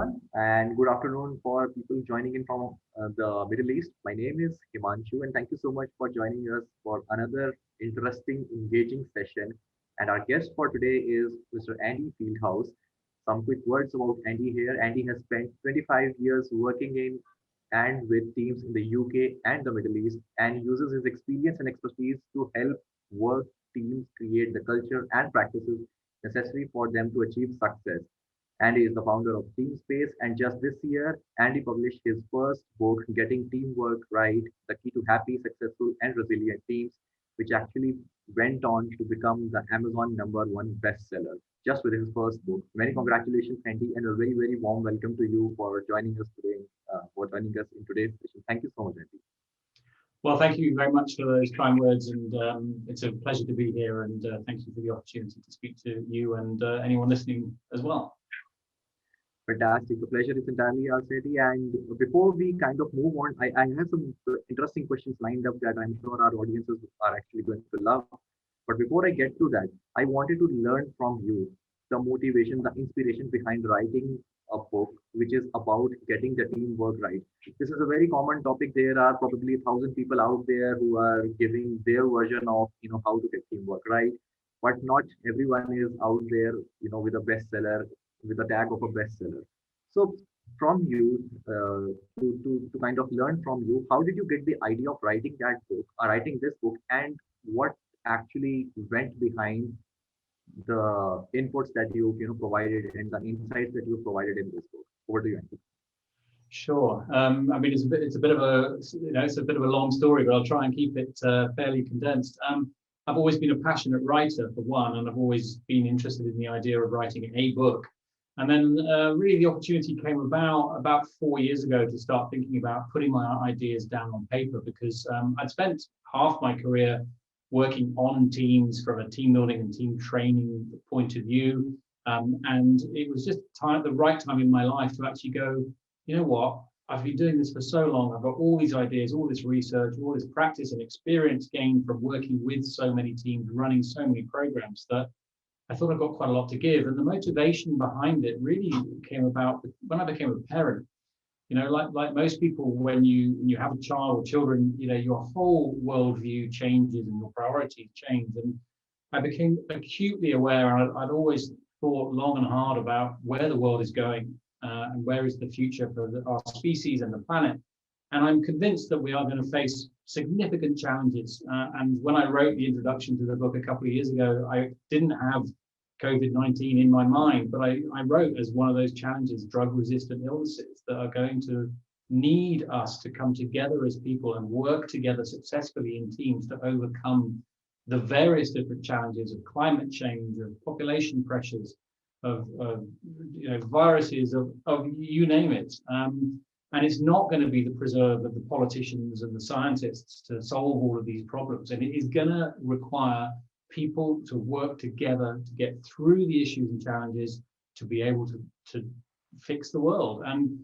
everyone, and good afternoon for people joining in from the Middle East. My name is Himanshu, and thank you so much for joining us for another interesting, engaging session. And our guest for today is Mr. Andy Fieldhouse. Some quick words about Andy here. Andy has spent 25 years working in and with teams in the UK and the Middle East, and uses his experience and expertise to help work teams create the culture and practices necessary for them to achieve success. Andy is the founder of TeamSpace, and just this year, Andy published his first book, Getting Teamwork Right: The Key to Happy, Successful, and Resilient Teams, which actually went on to become the Amazon #1 bestseller just with his first book. Many congratulations, Andy, and a very, very warm welcome to you for joining us today, in today's session. Thank you so much, Andy. Well, thank you very much for those kind words, and it's a pleasure to be here. And thank you for the opportunity to speak to you and anyone listening as well. Fantastic. The pleasure is entirely ours, Eddie. And before we kind of move on, I have some interesting questions lined up that I'm sure our audiences are actually going to love. But before I get to that, I wanted to learn from you the motivation, the inspiration behind writing a book, which is about getting the teamwork right. This is a very common topic. There are probably 1,000 people out there who are giving their version of how to get teamwork right, but not everyone is out there with a bestseller, with the tag of a bestseller. So from you, to kind of learn from you, how did you get the idea of writing that book, or writing this book, and what actually went behind the inputs that you provided and the insights that you provided in this book? Over to you, Andy. Sure. I mean, it's a bit of a it's a bit of a long story, but I'll try and keep it fairly condensed. I've always been a passionate writer, for one, and I've always been interested in the idea of writing a book. And then really the opportunity came about 4 years ago to start thinking about putting my ideas down on paper, because I'd spent half my career working on teams from a team building and team training point of view. And it was just the right time in my life to actually go, you know what, I've been doing this for so long. I've got all these ideas, all this research, all this practice and experience gained from working with so many teams, running so many programs, that I thought I got quite a lot to give. And the motivation behind it really came about when I became a parent. Like most people, when you have a child or children, your whole worldview changes and your priorities change. And I became acutely aware, and I'd always thought long and hard about where the world is going and where is the future for our species and the planet. And I'm convinced that we are going to face significant challenges. And when I wrote the introduction to the book a couple of years ago, I didn't have COVID-19 in my mind, but I wrote as one of those challenges, drug-resistant illnesses that are going to need us to come together as people and work together successfully in teams to overcome the various different challenges of climate change, of population pressures, of viruses, of you name it. And it's not going to be the preserve of the politicians and the scientists to solve all of these problems. And it is going to require people to work together to get through the issues and challenges to be able to fix the world. And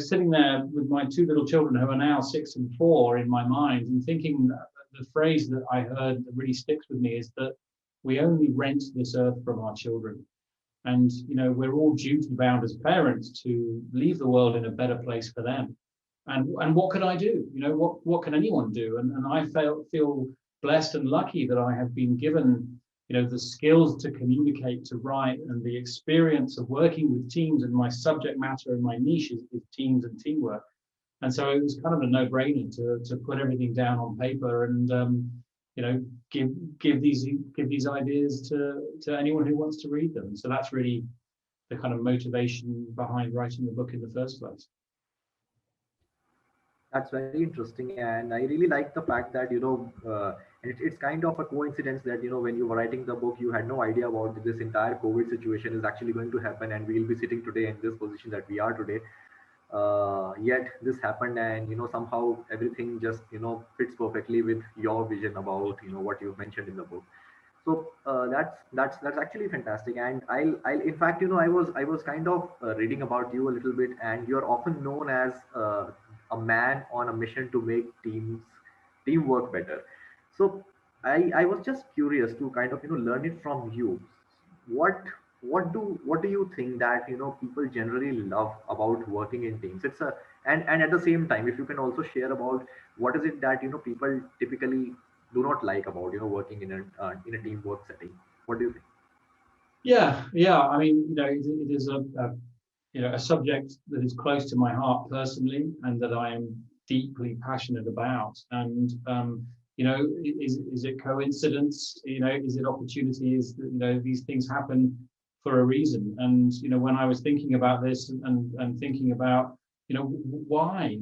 sitting there with my two little children who are now 6 and 4 in my mind, and thinking the phrase that I heard that really sticks with me is that we only rent this earth from our children. And we're all duty bound as parents to leave the world in a better place for them. And what could I do? What can anyone do? And I feel blessed and lucky that I have been given, the skills to communicate, to write, and the experience of working with teams. And my subject matter and my niche is teams and teamwork. And so it was kind of a no-brainer to put everything down on paper and give these ideas to anyone who wants to read them. So that's really the kind of motivation behind writing the book in the first place. That's very interesting, and I really like the fact that it's kind of a coincidence that when you were writing the book, you had no idea about this entire COVID situation is actually going to happen, and we'll be sitting today in this position that we are today. Yet this happened, and somehow everything just fits perfectly with your vision about what you mentioned in the book. So that's actually fantastic, and I'll in fact I was kind of reading about you a little bit, and you're often known as a man on a mission to make teamwork better. So I was just curious to kind of learn it from you. What what do you think that people generally love about working in teams? It's a and at the same time, if you can also share about what is it that people typically do not like about working in a teamwork setting. What do you think? Yeah, yeah. I mean, it is a subject that is close to my heart personally, and that I am deeply passionate about. And is it coincidence? Is it opportunity? Is that these things happen for a reason? And when I was thinking about this and thinking about why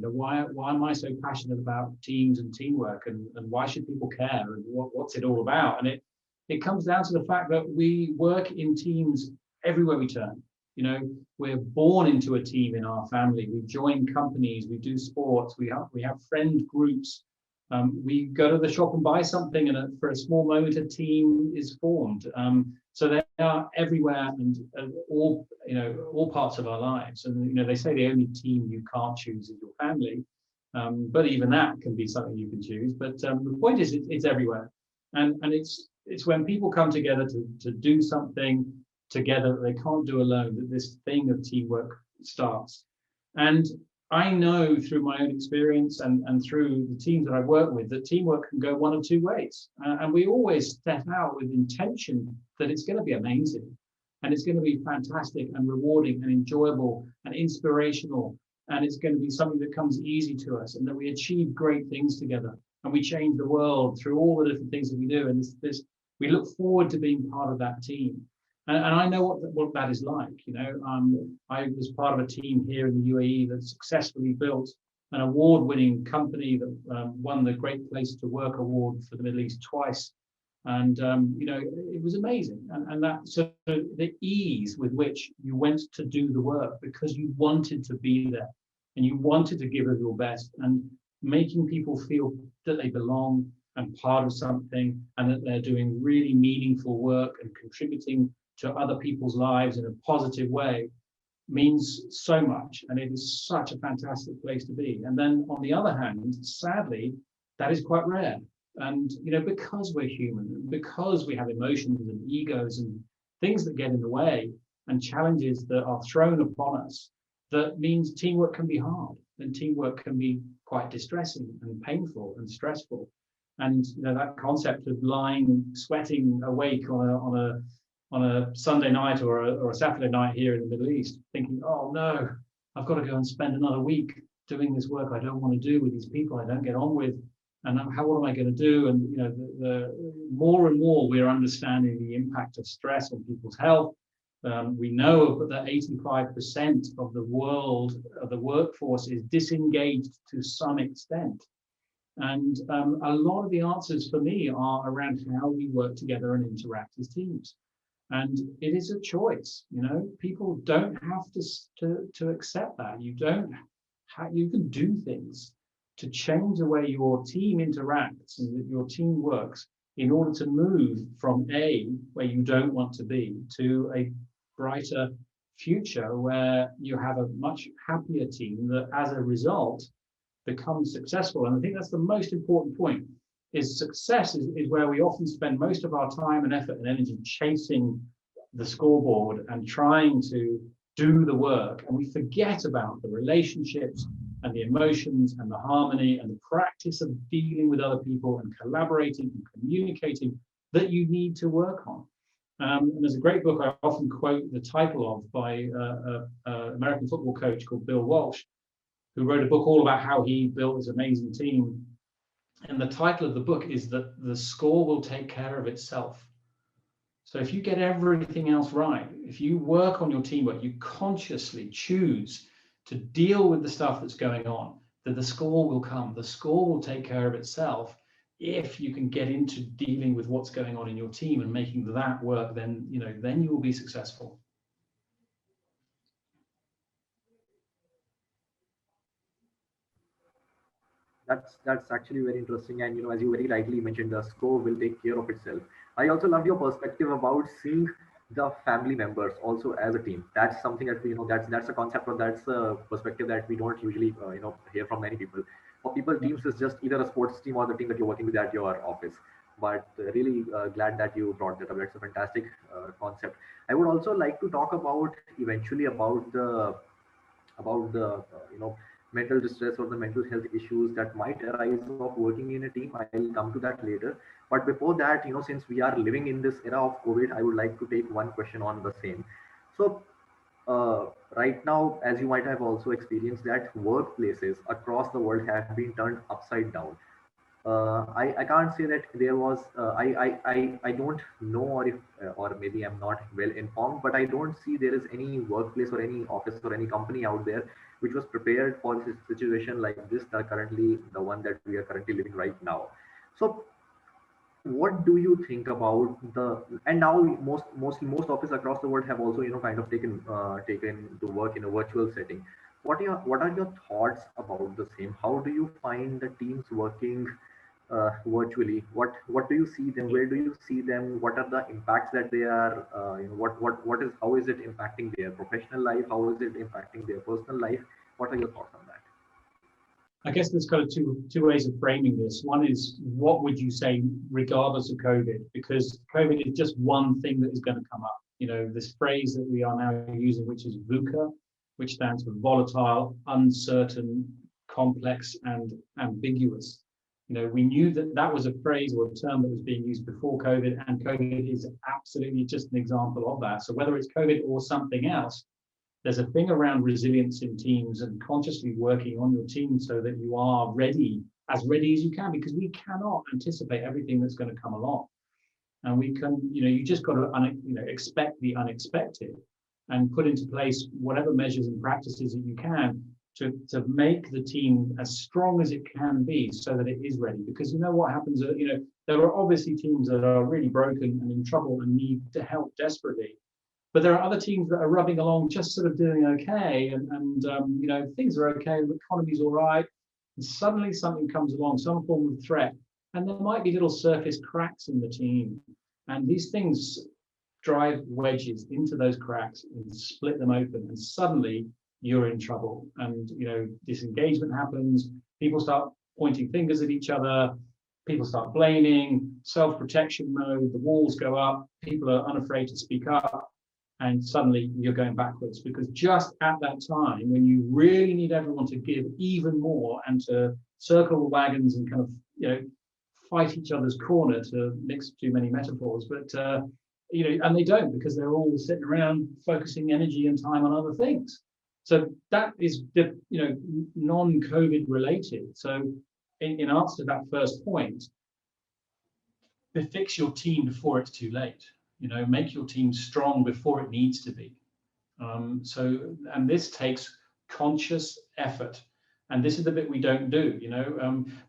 am I so passionate about teams and teamwork, and why should people care, and what's it all about? And it comes down to the fact that we work in teams everywhere we turn. We're born into a team in our family. We join companies, we do sports, we have friend groups. We go to the shop and buy something, and for a small moment, a team is formed. So they are everywhere, and all parts of our lives. And they say the only team you can't choose is your family, but even that can be something you can choose. But the point is, it's everywhere, and it's when people come together to do something together that they can't do alone, that this thing of teamwork starts. And I know through my own experience and through the teams that I work with, that teamwork can go one of two ways. And we always set out with intention that it's going to be amazing, and it's going to be fantastic and rewarding and enjoyable and inspirational. And it's going to be something that comes easy to us, and that we achieve great things together, and we change the world through all the different things that we do. And we look forward to being part of that team. And I know what that is like. I was part of a team here in the UAE that successfully built an award-winning company that won the Great Place to Work award for the Middle East twice. And it was amazing. And that, so the ease with which you went to do the work because you wanted to be there and you wanted to give of your best, and making people feel that they belong and part of something, and that they're doing really meaningful work and contributing to other people's lives in a positive way, means so much. And it is such a fantastic place to be. And then on the other hand, sadly, that is quite rare. And because we're human, and because we have emotions and egos and things that get in the way, and challenges that are thrown upon us, that means teamwork can be hard, and teamwork can be quite distressing and painful and stressful. And that concept of lying, sweating awake on a Sunday night or a Saturday night here in the Middle East, thinking, oh no, I've got to go and spend another week doing this work I don't want to do with these people I don't get on with, and what am I going to do? And the more and more we're understanding the impact of stress on people's health. We know that 85% of the workforce is disengaged to some extent. And a lot of the answers for me are around how we work together and interact as teams. And it is a choice. People don't have to accept that. You can do things to change the way your team interacts and that your team works, in order to move from where you don't want to be, to a brighter future where you have a much happier team that, as a result, becomes successful. And I think that's the most important point. Is success is where we often spend most of our time and effort and energy chasing the scoreboard and trying to do the work, and we forget about the relationships and the emotions and the harmony and the practice of dealing with other people and collaborating and communicating that you need to work on. And there's a great book I often quote the title of by an American football coach called Bill Walsh, who wrote a book all about how he built this amazing team. And the title of the book is that the score will take care of itself. So if you get everything else right, if you work on your teamwork, you consciously choose to deal with the stuff that's going on, that the score will come. The score will take care of itself if you can get into dealing with what's going on in your team and making that work. Then you will be successful. That's actually very interesting. And as you very rightly mentioned, the score will take care of itself. I also love your perspective about seeing the family members also as a team. That's something that that's a concept, or that's a perspective that we don't usually hear from many people. For people, teams is just either a sports team or the team that you're working with at your office. but really glad that you brought that up. That's a fantastic concept. I would also like to talk about eventually about the mental distress or the mental health issues that might arise of working in a team. I'll come to that later. But before that, since we are living in this era of COVID, I would like to take one question on the same. So right now, as you might have also experienced, that workplaces across the world have been turned upside down. I can't say that there was I don't know, or if or maybe I'm not well informed, but I don't see there is any workplace or any office or any company out there which was prepared for this situation like this, that currently the one that we are currently living right now. So what do you think about the, and now most office across the world have also kind of taken to work in a virtual setting. What are your thoughts about the same? How do you find the teams working virtually? What do you see them, where do you see them, what are the impacts that they are what is, how is it impacting their professional life, how is it impacting their personal life? What are your thoughts on that? I guess there's kind of two ways of framing this. One is, what would you say regardless of COVID? Because COVID is just one thing that is going to come up. This phrase that we are now using, which is VUCA, which stands for volatile, uncertain, complex, and ambiguous. We knew that that was a phrase or a term that was being used before COVID, and COVID is absolutely just an example of that. So whether it's COVID or something else, there's a thing around resilience in teams and consciously working on your team so that you are ready as you can, because we cannot anticipate everything that's going to come along. And we can, you just got to, expect the unexpected and put into place whatever measures and practices that you can to make the team as strong as it can be so that it is ready. Because what happens, there are obviously teams that are really broken and in trouble and need to help desperately. But there are other teams that are rubbing along, just sort of doing okay, and things are okay, the economy's all right, and suddenly something comes along, some form of threat, and there might be little surface cracks in the team, and these things drive wedges into those cracks and split them open, and suddenly you're in trouble, and disengagement happens, people start pointing fingers at each other, people start blaming, self-protection mode, the walls go up, people are unafraid to speak up. And suddenly you're going backwards, because just at that time when you really need everyone to give even more and to circle the wagons and kind of fight each other's corner, to mix too many metaphors, but and they don't, because they're all sitting around focusing energy and time on other things. So that is non-COVID related. So in answer to that first point, fix your team before it's too late. Make your team strong before it needs to be. And this takes conscious effort. And this is the bit we don't do.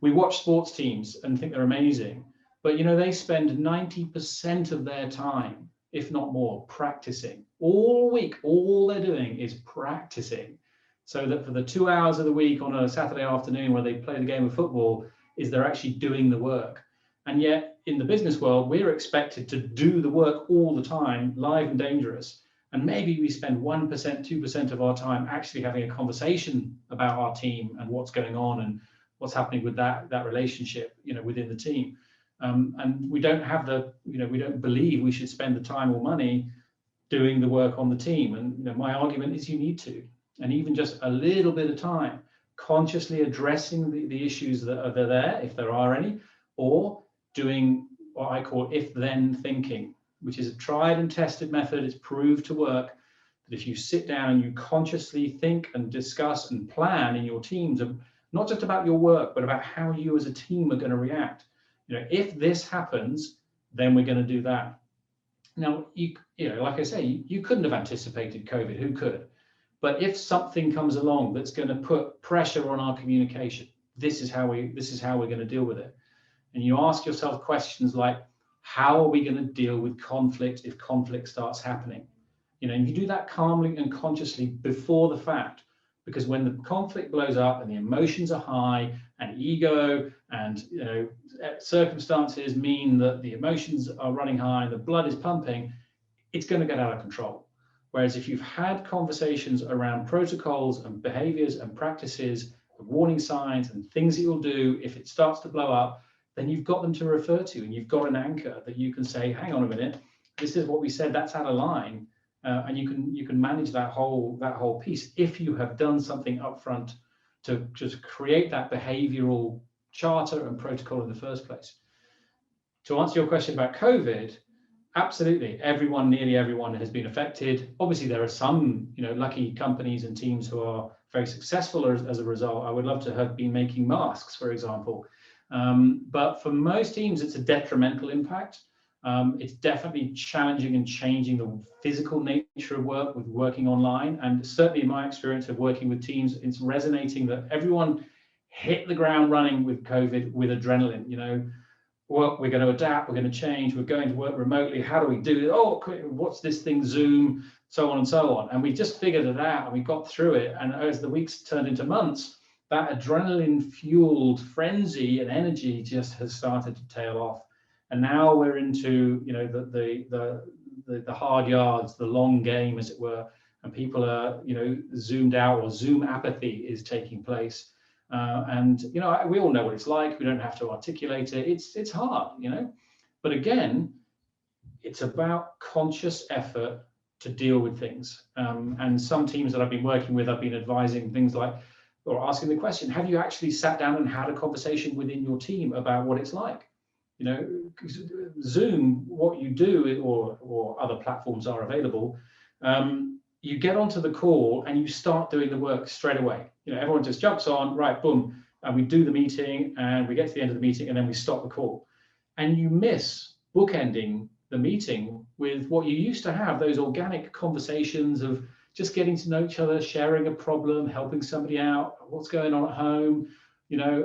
We watch sports teams and think they're amazing, but they spend 90% of their time, if not more, practicing all week. All they're doing is practicing, so that for the 2 hours of the week on a Saturday afternoon where they play the game of football, is they're actually doing the work. And yet in the business world, we're expected to do the work all the time, live and dangerous. And maybe we spend 1%, 2% of our time actually having a conversation about our team and what's going on and what's happening with that relationship, within the team. And we don't have we don't believe we should spend the time or money doing the work on the team. And my argument is you need to. And even just a little bit of time consciously addressing the issues that are there, if there are any, or doing what I call if-then thinking, which is a tried and tested method. It's proved to work. That if you sit down and you consciously think and discuss and plan in your teams, of not just about your work, but about how you as a team are going to react. If this happens, then we're going to do that. Now, like I say, you couldn't have anticipated COVID. Who could? But if something comes along that's going to put pressure on our communication, this is how we're going to deal with it. And you ask yourself questions like, how are we going to deal with conflict if conflict starts happening? And you do that calmly and consciously before the fact, because when the conflict blows up and the emotions are high and ego and circumstances mean that the emotions are running high and the blood is pumping, it's going to get out of control. Whereas if you've had conversations around protocols and behaviors and practices, and warning signs and things that you'll do if it starts to blow up, then you've got them to refer to, and you've got an anchor that you can say, hang on a minute, this is what we said, that's out of line. And you can manage that whole piece if you have done something upfront to just create that behavioral charter and protocol in the first place. To answer your question about COVID, absolutely, nearly everyone has been affected. Obviously, there are some, lucky companies and teams who are very successful as a result. I would love to have been making masks, for example. But for most teams, it's a detrimental impact. It's definitely challenging and changing the physical nature of work with working online. And certainly in my experience of working with teams, it's resonating that everyone hit the ground running with COVID with adrenaline, well, we're going to adapt, we're going to change, we're going to work remotely. How do we do it? Oh, what's this thing, Zoom, so on and so on. And we just figured it out and we got through it. And as the weeks turned into months, that adrenaline fueled frenzy and energy just has started to tail off. And now we're into, the hard yards, the long game, as it were, and people are, zoomed out, or Zoom apathy is taking place. And we all know what it's like. We don't have to articulate it. It's hard, But again, it's about conscious effort to deal with things. And some teams that I've been working with, I've been advising things like, or asking the question, have you actually sat down and had a conversation within your team about what it's like? Zoom, what you do, or other platforms are available, you get onto the call and you start doing the work straight away. Everyone just jumps on, right, boom, and we do the meeting, and we get to the end of the meeting, and then we stop the call. And you miss bookending the meeting with what you used to have, those organic conversations of just getting to know each other, sharing a problem, helping somebody out, what's going on at home,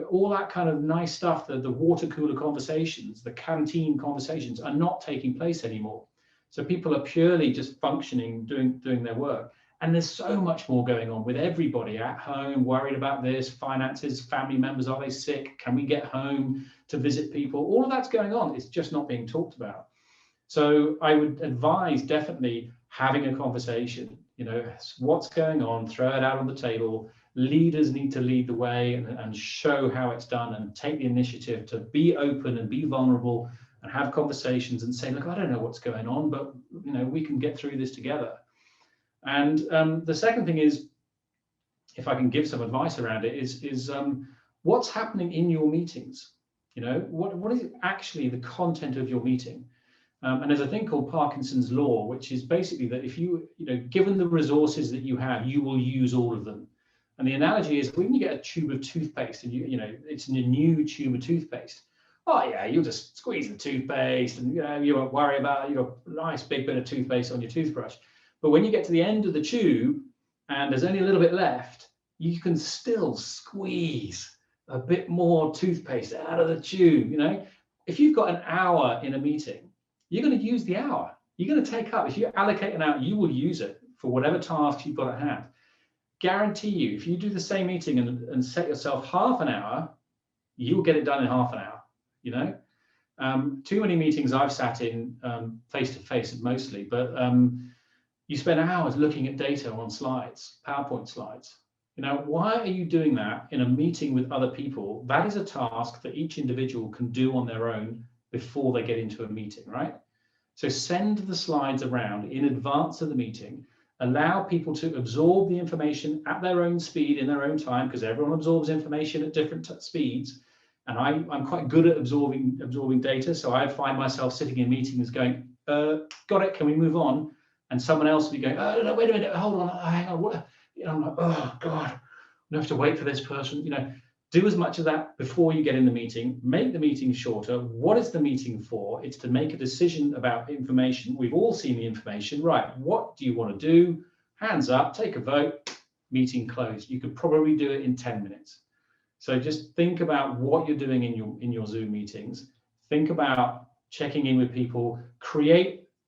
all that kind of nice stuff, the water cooler conversations, the canteen conversations are not taking place anymore. So people are purely just functioning, doing their work. And there's so much more going on with everybody at home, worried about this, finances, family members, are they sick? Can we get home to visit people? All of that's going on. It's just not being talked about. So I would advise definitely having a conversation, what's going on, throw it out on the table. Leaders need to lead the way and show how it's done, and take the initiative to be open and be vulnerable and have conversations and say, look, I don't know what's going on, but we can get through this together. And the second thing is, if I can give some advice around it, is what's happening in your meetings? What is actually the content of your meeting? And there's a thing called Parkinson's law, which is basically that if given the resources that you have, you will use all of them. And the analogy is, when you get a tube of toothpaste and it's a new tube of toothpaste, oh yeah, you'll just squeeze the toothpaste and you won't worry about your nice big bit of toothpaste on your toothbrush. But when you get to the end of the tube and there's only a little bit left, you can still squeeze a bit more toothpaste out of the tube. If you've got an hour in a meeting, you're going to use the hour. You're going to take up, if you allocate an hour, you will use it for whatever tasks you've got at hand. Guarantee you, if you do the same meeting and set yourself half an hour, you'll get it done in half an hour. Too many meetings I've sat in face-to-face mostly, but you spend hours looking at data on slides, PowerPoint slides. Why are you doing that in a meeting with other people? That is a task that each individual can do on their own before they get into a meeting, right? So send the slides around in advance of the meeting. Allow people to absorb the information at their own speed, in their own time, because everyone absorbs information at different speeds. And I'm quite good at absorbing data. So I find myself sitting in meetings going, got it, can we move on? And someone else will be going, oh, no, wait a minute, hold on, hang on. What? I'm like, oh, God, we have to wait for this person. Do as much of that before you get in the meeting. Make the meeting shorter. What is the meeting for? It's to make a decision about information. We've all seen the information. Right, what do you want to do? Hands up, take a vote, meeting closed. You could probably do it in 10 minutes. So just think about what you're doing in your Zoom meetings. Think about checking in with people.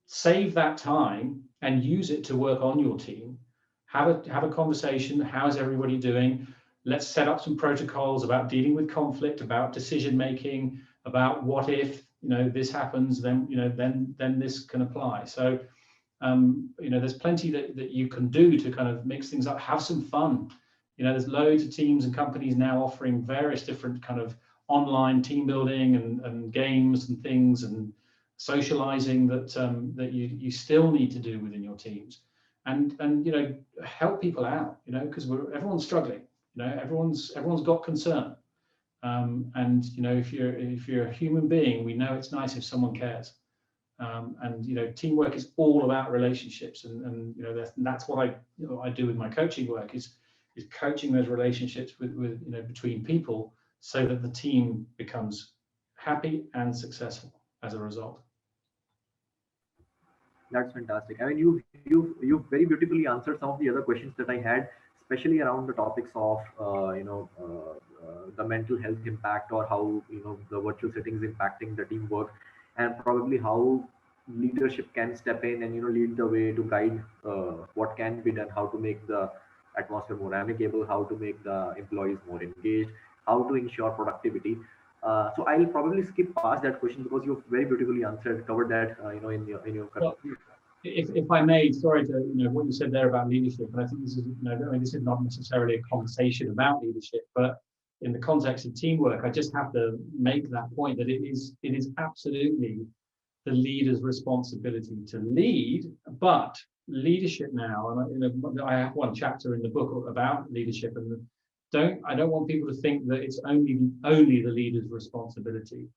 Save that time and use it to work on your team. Have a conversation. How's everybody doing? Let's set up some protocols about dealing with conflict, about decision making, about what if this happens, then then this can apply. So there's plenty that you can do to kind of mix things up. Have some fun. There's loads of teams and companies now offering various different kind of online team building and games and things and socializing that you still need to do within your teams, and help people out, because everyone's struggling, everyone's got concern, and if you're a human being, we know it's nice if someone cares. And teamwork is all about relationships, and that's what I do with my coaching work is coaching those relationships with between people, so that the team becomes happy and successful as a result. That's fantastic. I mean, you very beautifully answered some of the other questions that I had, especially around the topics of the mental health impact, or how the virtual settings impacting the teamwork, and probably how leadership can step in and lead the way to guide what can be done, how to make the atmosphere more amicable, how to make the employees more engaged, how to ensure productivity. So I'll probably skip past that question because you've very beautifully covered that, in your. Well, if I may, sorry to what you said there about leadership, and I think this is this is not necessarily a conversation about leadership, but in the context of teamwork, I just have to make that point that it is absolutely the leader's responsibility to lead, but leadership now, and I have one chapter in the book about leadership, and I don't want people to think that it's only the leader's responsibility.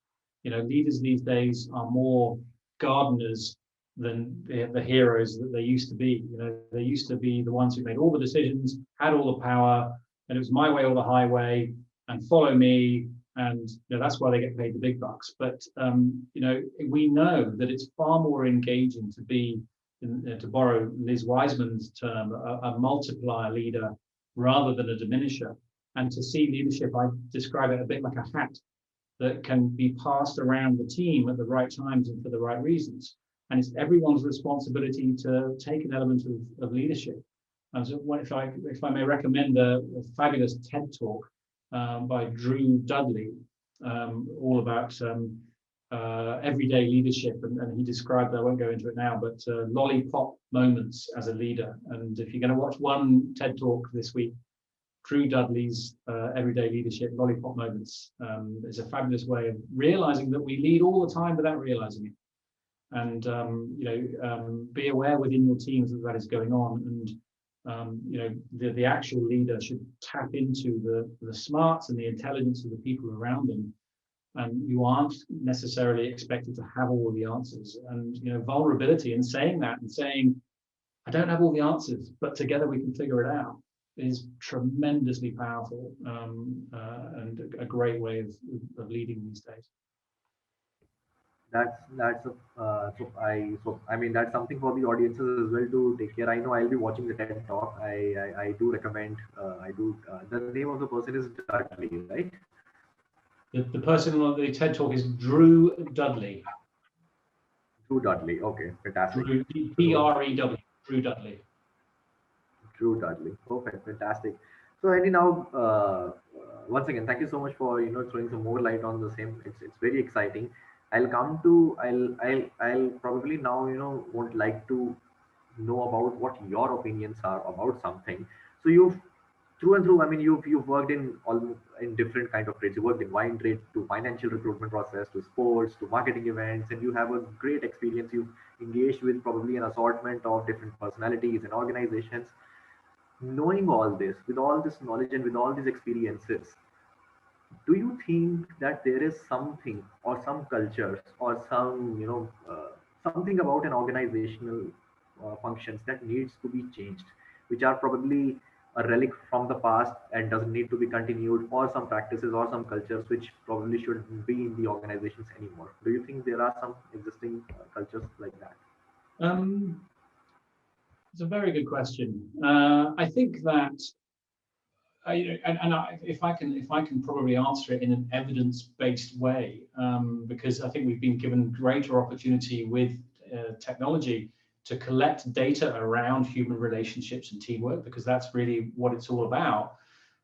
Leaders these days are more gardeners than the heroes that they used to be. They used to be the ones who made all the decisions, had all the power, and it was my way or the highway, and follow me, and that's why they get paid the big bucks. But we know that it's far more engaging to be, to borrow Liz Wiseman's term, a multiplier leader rather than a diminisher. And to see leadership, I describe it a bit like a hat that can be passed around the team at the right times and for the right reasons. And it's everyone's responsibility to take an element of leadership. And so if I may recommend a fabulous TED talk by Drew Dudley, all about everyday leadership, and he described, I won't go into it now, but lollipop moments as a leader. And if you're going to watch one TED talk this week, Drew Dudley's Everyday Leadership, Lollipop Moments, is a fabulous way of realizing that we lead all the time without realizing it. And be aware within your teams that is going on, and the actual leader should tap into the smarts and the intelligence of the people around them. And you aren't necessarily expected to have all the answers. And vulnerability, and saying that, and saying, I don't have all the answers, but together we can figure it out, is tremendously powerful, and a great way of leading these days. So I mean, that's something for the audiences as well to take care. I know I'll be watching the TED talk. I do recommend. The name of the person is Dudley, right? The person on the TED talk is Drew Dudley. Drew Dudley. Okay, fantastic. Drew Drew Dudley. Drew Dudley. Perfect, fantastic. So Andy, now once again, thank you so much for throwing some more light on the same. It's very exciting. I'll probably now would like to know about what your opinions are about something. So you've through and through, I mean, you've worked in different kind of trades. You worked in wine trade, to financial recruitment process, to sports, to marketing events, and you have a great experience. You've engaged with probably an assortment of different personalities and organizations. Knowing all this, with all this knowledge and with all these experiences, do you think that there is something or some cultures or some something about an organizational functions that needs to be changed, which are probably a relic from the past and doesn't need to be continued, or some practices or some cultures which probably shouldn't be in the organizations anymore? Do you think there are some existing cultures like that? It's a very good question. I think that if I can probably answer it in an evidence-based way, because I think we've been given greater opportunity with technology to collect data around human relationships and teamwork, because that's really what it's all about.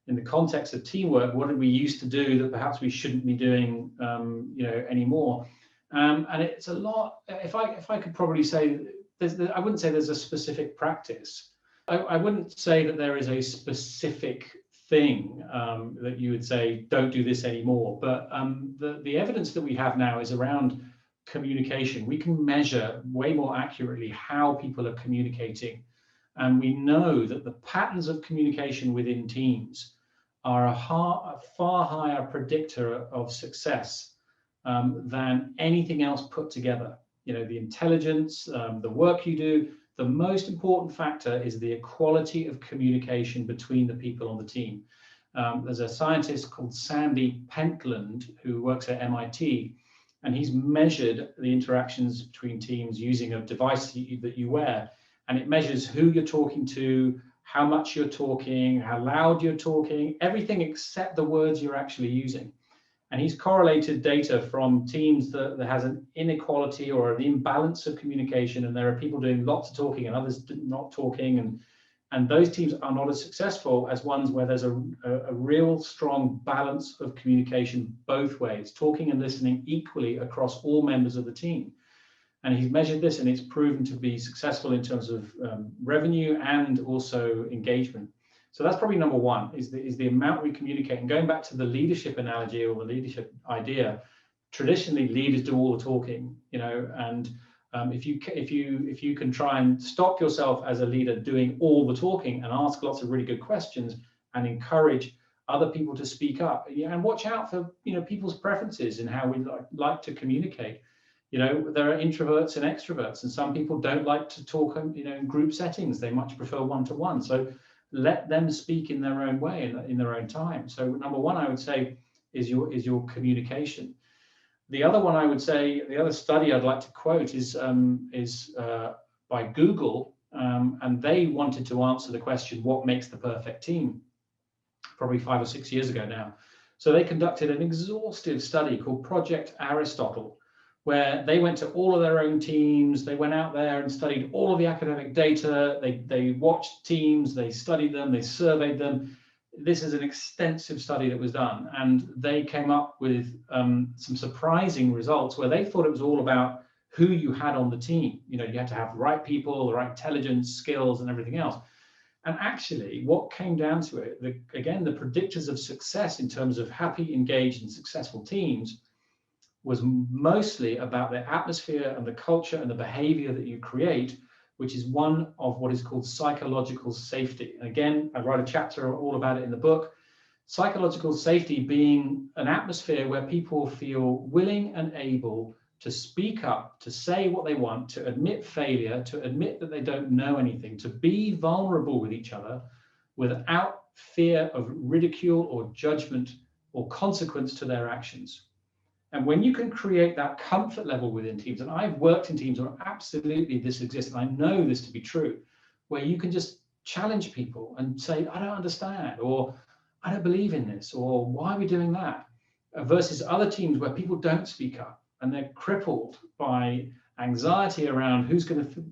In the context of teamwork, what did we used to do that perhaps we shouldn't be doing, anymore? And it's a lot. If I could probably say, I wouldn't say there's a specific practice. I wouldn't say that there is a specific thing that you would say, don't do this anymore. But the evidence that we have now is around communication. We can measure way more accurately how people are communicating. And we know that the patterns of communication within teams are a far higher predictor of success than anything else put together. You know, the intelligence, the work you do, the most important factor is the equality of communication between the people on the team. There's a scientist called Sandy Pentland who works at MIT, and he's measured the interactions between teams using a device that you wear, and it measures who you're talking to, how much you're talking, how loud you're talking, everything except the words you're actually using. And he's correlated data from teams that has an inequality or an imbalance of communication, and there are people doing lots of talking and others not talking, and those teams are not as successful as ones where there's a real strong balance of communication both ways, talking and listening equally across all members of the team. And he's measured this, and it's proven to be successful in terms of revenue and also engagement. So that's probably number one, is the amount we communicate. And going back to the leadership analogy or the leadership idea, traditionally leaders do all the talking, you know, and if you can try and stop yourself as a leader doing all the talking and ask lots of really good questions and encourage other people to speak up, and watch out for, you know, people's preferences in how we like to communicate. You know, there are introverts and extroverts, and some people don't like to talk, you know, in group settings. They much prefer one-to-one. So let them speak in their own way and in their own time. So number one, I would say, is your communication. The other one I would say, the other study I'd like to quote is by Google, and they wanted to answer the question, what makes the perfect team? Probably 5 or 6 years ago now. So they conducted an exhaustive study called Project Aristotle, where they went to all of their own teams. They went out there and studied all of the academic data. They watched teams, they studied them, they surveyed them. This is an extensive study that was done, and they came up with some surprising results where they thought it was all about who you had on the team. You know, you had to have the right people, the right intelligence, skills, and everything else. And actually, what came down to it, again, the predictors of success in terms of happy, engaged, and successful teams was mostly about the atmosphere and the culture and the behavior that you create, which is one of what is called psychological safety. And again, I write a chapter all about it in the book. Psychological safety being an atmosphere where people feel willing and able to speak up, to say what they want, to admit failure, to admit that they don't know anything, to be vulnerable with each other without fear of ridicule or judgment or consequence to their actions. And when you can create that comfort level within teams, and I've worked in teams where absolutely this exists, and I know this to be true, where you can just challenge people and say, I don't understand, or I don't believe in this, or why are we doing that? Versus other teams where people don't speak up and they're crippled by anxiety around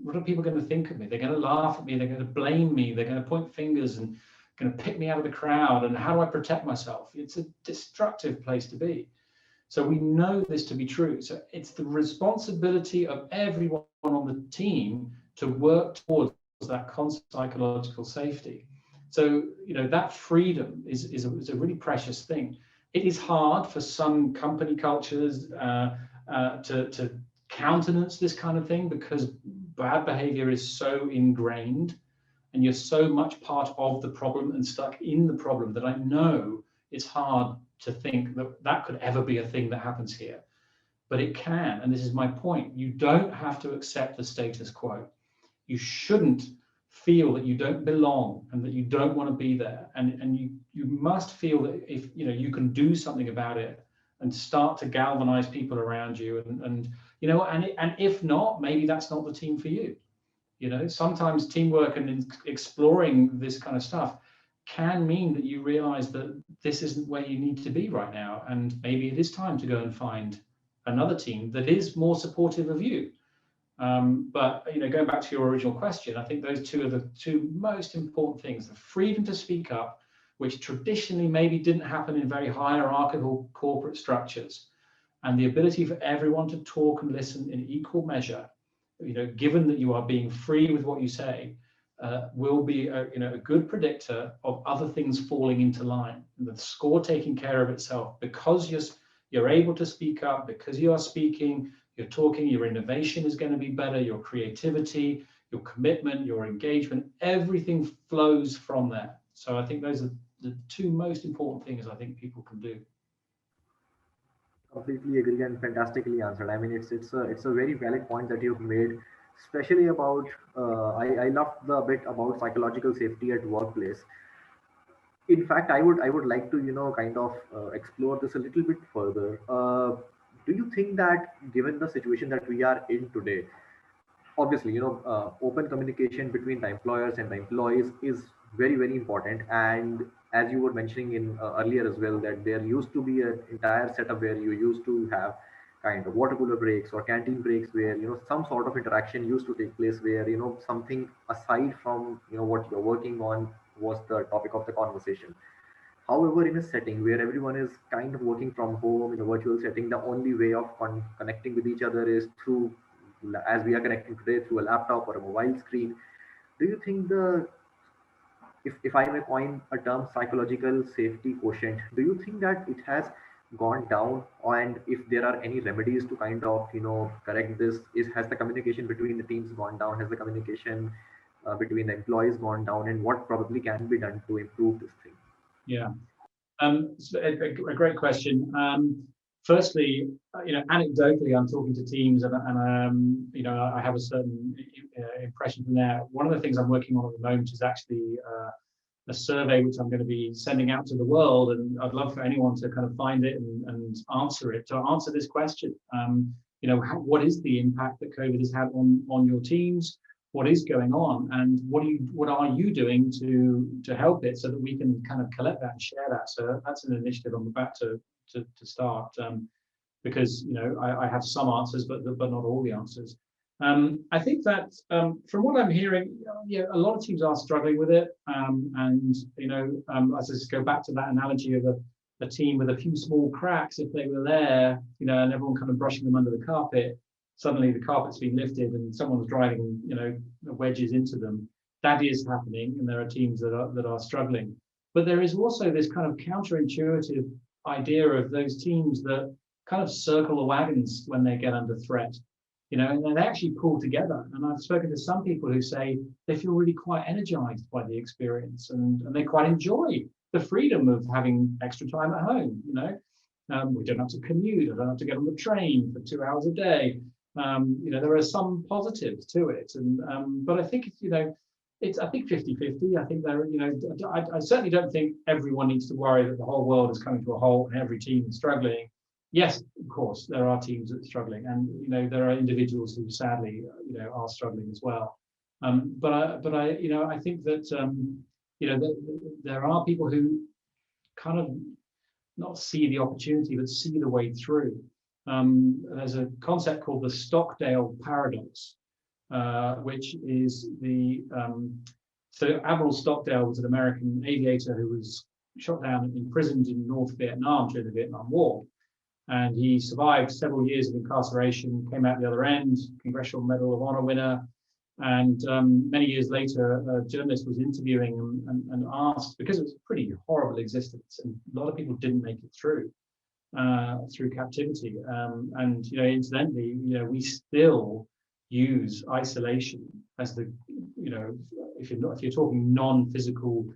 what are people going to think of me? They're going to laugh at me, they're going to blame me, they're going to point fingers and going to pick me out of the crowd, and how do I protect myself? It's a destructive place to be. So we know this to be true. So it's the responsibility of everyone on the team to work towards that constant psychological safety. So, you know, that freedom is a really precious thing. It is hard for some company cultures to countenance this kind of thing, because bad behavior is so ingrained and you're so much part of the problem and stuck in the problem that I know it's hard to think that that could ever be a thing that happens here. But it can, and this is my point. You don't have to accept the status quo. You shouldn't feel that you don't belong and that you don't want to be there. And you must feel that if you can do something about it and start to galvanize people around you. And if not, maybe that's not the team for you. You know, sometimes teamwork and exploring this kind of stuff can mean that you realize that this isn't where you need to be right now, and maybe it is time to go and find another team that is more supportive of you. But going back to your original question, I think those two are the two most important things: the freedom to speak up, which traditionally maybe didn't happen in very hierarchical corporate structures, and the ability for everyone to talk and listen in equal measure, given that you are being free with what you say. will be a good predictor of other things falling into line. The score taking care of itself because you're able to speak up, because you are speaking, you're talking, your innovation is going to be better, your creativity, your commitment, your engagement, everything flows from there. So I think those are the two most important things I think people can do. Completely agree and fantastically answered. I mean, it's a very valid point that you've made, especially about. I love the bit about psychological safety at workplace. In fact, I would like to kind of explore this a little bit further. Do you think that given the situation that we are in today, obviously open communication between the employers and the employees is very very important, and as you were mentioning in earlier as well, that there used to be an entire setup where you used to have kind of water cooler breaks or canteen breaks where some sort of interaction used to take place where something aside from what you're working on was the topic of the conversation. However, in a setting where everyone is kind of working from home in a virtual setting, the only way of connecting with each other is through, as we are connecting today, through a laptop or a mobile screen. Do you think if I may coin a term, psychological safety quotient, do you think that it has gone down? And if there are any remedies to kind of, correct this, has the communication between the teams gone down? Has the communication between the employees gone down? And what probably can be done to improve this thing? Yeah. So a great question. Firstly, anecdotally, I'm talking to teams, and I have a certain impression from there. One of the things I'm working on at the moment is actually a survey which I'm going to be sending out to the world, and I'd love for anyone to kind of find it and answer it. To answer this question, what is the impact that COVID has had on your teams? What is going on, and what are you doing to help it so that we can kind of collect that and share that? So that's an initiative I'm about to start, because I have some answers, but not all the answers. I think that from what I'm hearing, a lot of teams are struggling with it, and as I just go back to that analogy of a team with a few small cracks, if they were there, and everyone kind of brushing them under the carpet. Suddenly the carpet's been lifted and someone's driving, wedges into them. That is happening, and there are teams that are struggling. But there is also this kind of counterintuitive idea of those teams that kind of circle the wagons when they get under threat, and they actually pull together. And I've spoken to some people who say they feel really quite energized by the experience, and they quite enjoy the freedom of having extra time at home. We don't have to commute. I don't have to get on the train for 2 hours a day. There are some positives to it, but I think it's 50-50. I think I certainly don't think everyone needs to worry that the whole world is coming to a halt and every team is struggling. Yes, of course, there are teams that are struggling, and there are individuals who sadly are struggling as well. But I think that there are people who kind of not see the opportunity, but see the way through. There's a concept called the Stockdale paradox, which is so Admiral Stockdale was an American aviator who was shot down and imprisoned in North Vietnam during the Vietnam War. And he survived several years of incarceration, came out the other end, Congressional Medal of Honor winner. And many years later, a journalist was interviewing him and asked, because it was a pretty horrible existence, and a lot of people didn't make it through captivity. And incidentally, we still use isolation as the, if you're talking non-physical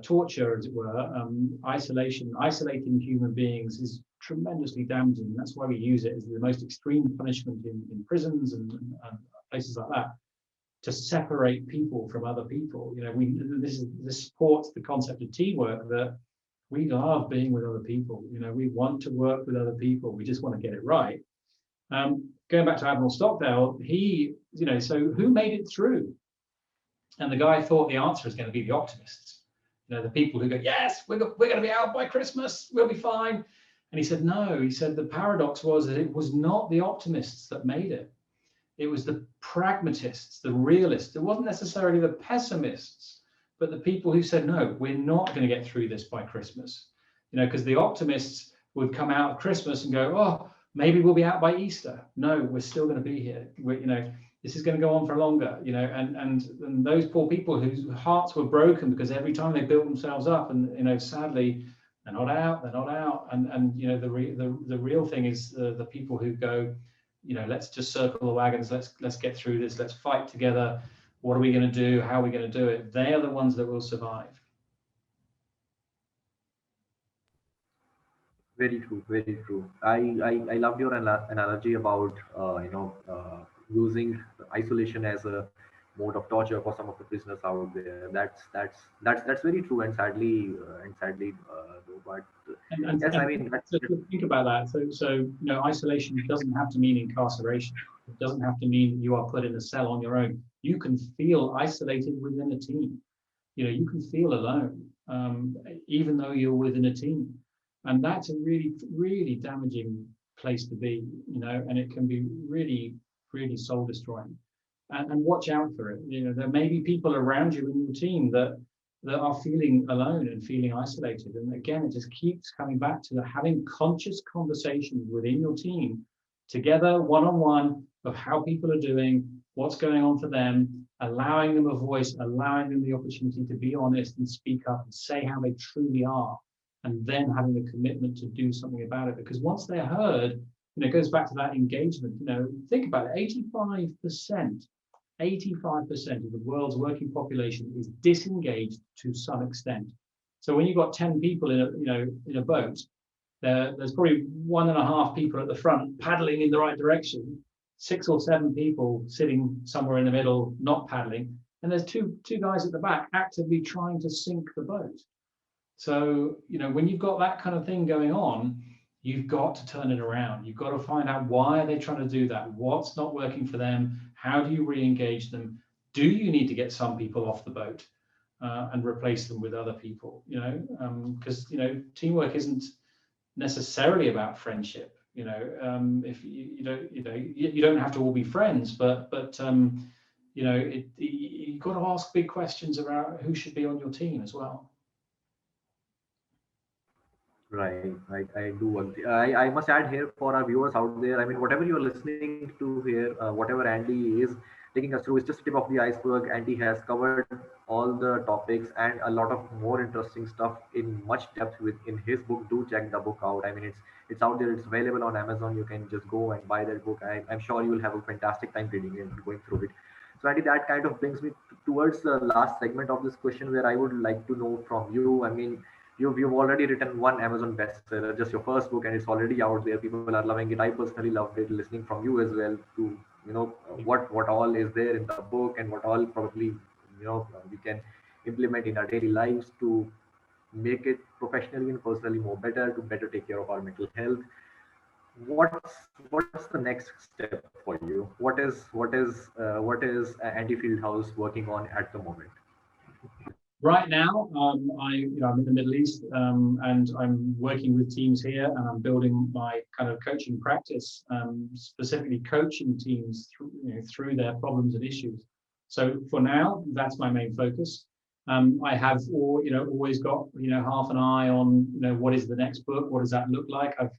torture, as it were, isolating human beings is tremendously damaging. That's why we use it as the most extreme punishment in prisons and places like that, to separate people from other people. This supports the concept of teamwork, that we love being with other people. We want to work with other people. We just want to get it right. Going back to Admiral Stockdale, so who made it through? And the guy thought the answer is going to be the optimists. The people who go, yes, we're going to be out by Christmas, we'll be fine. And he said, no. He said the paradox was that it was not the optimists that made it. It was the pragmatists, the realists. It wasn't necessarily the pessimists, but the people who said, no, we're not going to get through this by Christmas. Because the optimists would come out of Christmas and go, oh, maybe we'll be out by Easter. No, we're still going to be here. this is going to go on for longer, and those poor people whose hearts were broken because every time they built themselves up, and sadly they're not out, and the real thing is the people who go, let's just circle the wagons, let's get through this, let's fight together. What are we going to do? How are we going to do it? They are the ones that will survive. Very true, very true. I loved your analogy about using isolation as a mode of torture for some of the prisoners out there. That's very true, and sadly, though. But yes, I And mean just think about that. So isolation doesn't have to mean incarceration. It doesn't have to mean that you are put in a cell on your own. You can feel isolated within a team. You can feel alone, even though you're within a team, and that's a really, really damaging place to be. And it can be really, really soul destroying. And watch out for it. There may be people around you in your team that are feeling alone and feeling isolated. And again, it just keeps coming back to having conscious conversations within your team, together, one-on-one, of how people are doing, what's going on for them, allowing them a voice, allowing them the opportunity to be honest and speak up and say how they truly are, and then having the commitment to do something about it. Because once they're heard, it goes back to that engagement. Think about it, 85% of the world's working population is disengaged to some extent. So when you've got 10 people in a boat, there's probably 1.5 people at the front paddling in the right direction, 6 or 7 people sitting somewhere in the middle not paddling, and there's two guys at the back actively trying to sink the boat. So when you've got that kind of thing going on, you've got to turn it around. You've got to find out, why are they trying to do that? What's not working for them? How do you re-engage them? Do you need to get some people off the boat and replace them with other people? Because teamwork isn't necessarily about friendship. If you don't have to all be friends, but you've got to ask big questions about who should be on your team as well. right. I do agree. I must add here for our viewers out there. I mean, whatever you're listening to here, whatever Andy is taking us through is just the tip of the iceberg. Andy has covered all the topics and a lot of more interesting stuff in much depth in his book. Do check the book out. I mean, it's out there. It's available on Amazon. You can just go and buy that book. I'm sure you will have a fantastic time reading it and going through it. So Andy, that kind of brings me towards the last segment of this question, where I would like to know from you. I mean, you've already written one Amazon bestseller, just your first book, and it's already out there. People are loving it. I personally loved it. Listening from you as well to what all is there in the book, and what all probably we can implement in our daily lives to make it professionally and personally more better, to better take care of our mental health. What's the next step for you? What is Andy Fieldhouse working on at the moment? Right now, I'm in the Middle East, and I'm working with teams here, and I'm building my kind of coaching practice, specifically coaching teams through their problems and issues. So for now, that's my main focus. I have always got half an eye on what is the next book, what does that look like. I've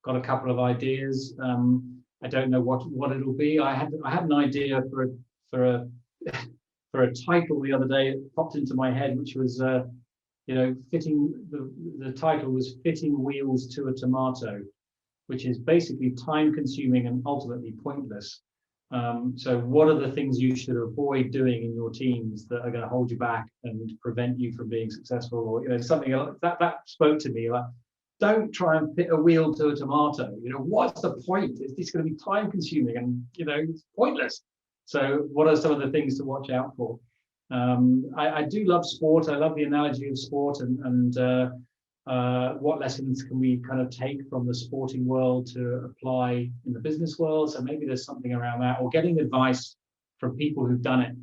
got a couple of ideas. I don't know what it'll be. I had an idea for a for a title the other day. It popped into my head, which was fitting. The title was "Fitting Wheels to a Tomato," which is basically time consuming and ultimately pointless. So what are the things you should avoid doing in your teams that are going to hold you back and prevent you from being successful? Or something that spoke to me. Like, don't try and fit a wheel to a tomato. What's the point? It's going to be time consuming and it's pointless. So what are some of the things to watch out for? I do love sport. I love the analogy of sport, and what lessons can we kind of take from the sporting world to apply in the business world? So maybe there's something around that, or getting advice from people who've done it.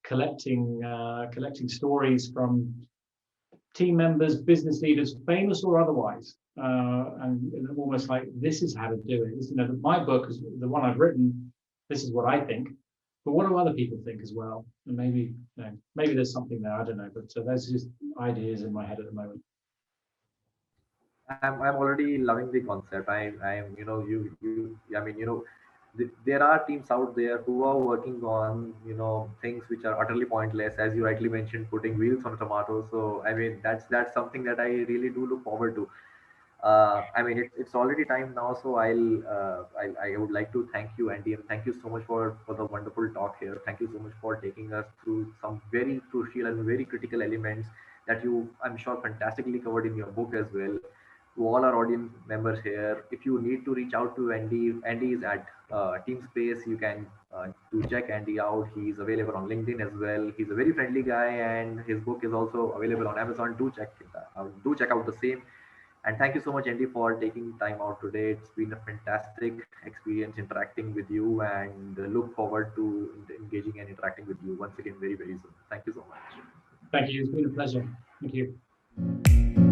Collecting stories from team members, business leaders, famous or otherwise, and almost like, this is how to do it. My book is the one I've written. This is what I think, but what do other people think as well? And maybe there's something there. I don't know, but there's just ideas in my head at the moment. I'm already loving the concept. I'm I mean there are teams out there who are working on, things which are utterly pointless, as you rightly mentioned, putting wheels on a tomato. So I mean, that's something that I really do look forward to. I mean, it's already time now, so I would like to thank you, Andy, and thank you so much for the wonderful talk here. Thank you so much for taking us through some very crucial and very critical elements that you, I'm sure, fantastically covered in your book as well. To all our audience members here, if you need to reach out to Andy, Andy is at TeamSpace. You can do check Andy out. He's available on LinkedIn as well. He's a very friendly guy, and his book is also available on Amazon. Do check out the same. And thank you so much, Andy, for taking time out today. It's been a fantastic experience interacting with you, and look forward to engaging and interacting with you once again very, very soon. Thank you so much. Thank you. It's been a pleasure. Thank you.